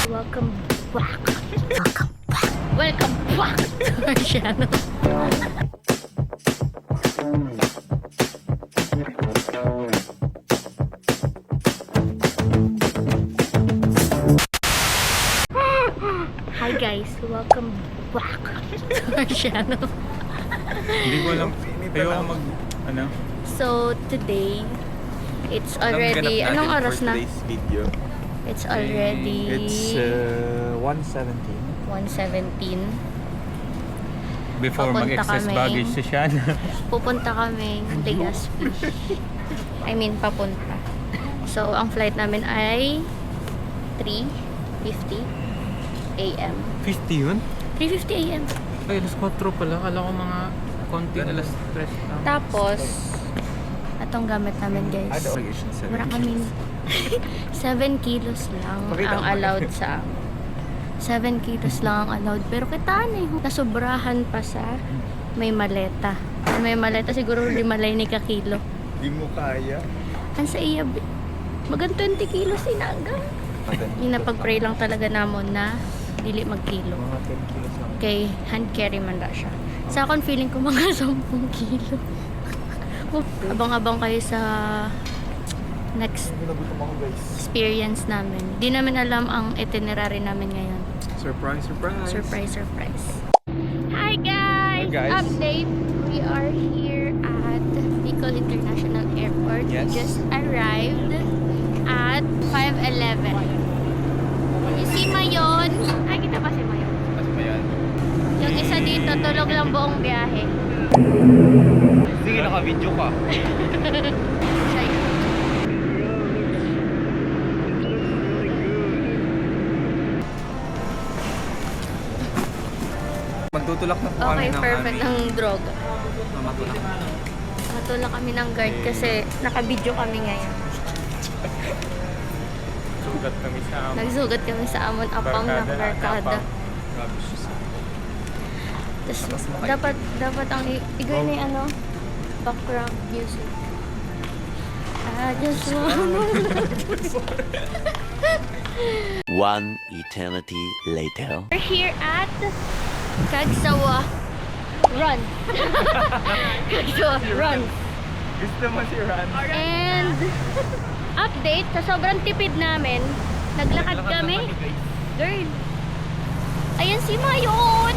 welcome back. Welcome back to our channel. Hi guys, welcome back to our channel. Hindi ko alam. Ayoko mag, ano? So today, it's already, anong oras na? Video. It's already It's 1:17. 1:17. Before Papunta mag-excess kami. baggage si Shana. Pupunta kami Legazpi. I mean, papunta. So, ang flight namin ay 3:50 AM. 50 yun? 3:50 AM. Ay, alas 4 pala. Kala ko mga konti alas 3 lang. Tapos, atong gamit namin guys. Wala kami 7 kilos lang ang allowed sa 7 kilos lang ang allowed. Pero kitaan eh. Nasobrahan pa sa may maleta. May maleta siguro 5 ni ka kilo. Di mo kaya. Ang sa iya, magan 20 kilos inaga. Inapag-pray lang talaga namon na dili magkilo. Mga 10 kilos lang. Kay hand carry man da siya. Sa akong feeling ko mga 10 kilo. Abang-abang kayo sa next Nagutom ako guys. experience namin. Di namin alam ang itinerary namin ngayon. Surprise, surprise. Surprise, surprise. Hi guys! Hi, guys. Update! We are here at Bicol International Airport. Yes. We just arrived at 5:11. You see Mayon? Ay, kita pa si Mayon. Mas ba yan? Yung isa dito, tulog lang buong biyahe. Sige, naka-video ka. Siya yun. Magtutulak na po Okay, kami ng perfect ng droga. Mamatulak. Matulak kami ng guard kasi naka-video kami ngayon. Sugat kami sa Nagsugat kami sa amon apang na barkada. Grabe siya. Tapos dapat ang igay na yung ano, background music. Just One eternity later. We're here at Cagsawa Run. Cagsawa Run. Gusto mo si Ran? And update, sa sobrang tipid namin, naglakad kami. Girl, ayan si Mayon.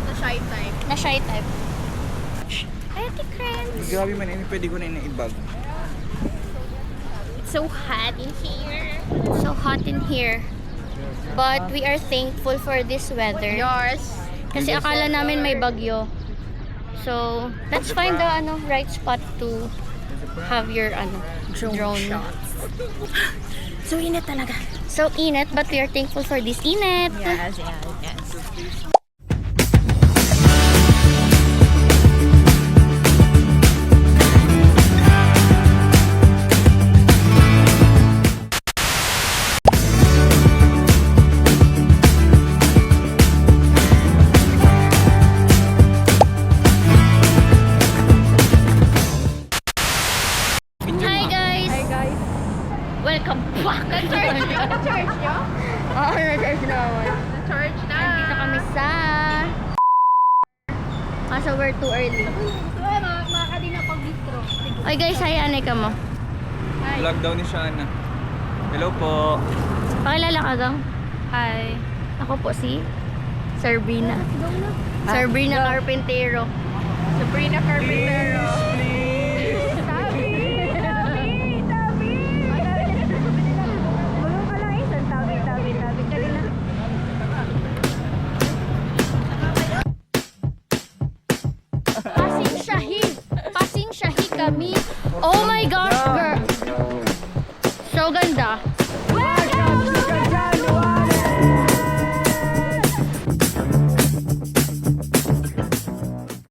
Na shy type. Ayan si Krenz. Grabe man, ini pwede ko na inaibag. It's so hot in here. So hot in here. But we are thankful for this weather. Kasi akala namin may bagyo. So, let's find the right spot to have your drone shots. So init talaga. So init, but we are thankful for this init. Yes. Hi guys! Welcome back! Na-charge nyo? Oo, na-charge naman. Na-charge na! Nandito kami sa... Kaso we're too early. Makakadi na pag-bistro. Oy guys, hayaan ka mo. Vlog daw ni Shana. Hello po. Pakilala ka gang. Hi. Ako po si Sabrina. Sabrina Carpintero. Sabrina Carpintero.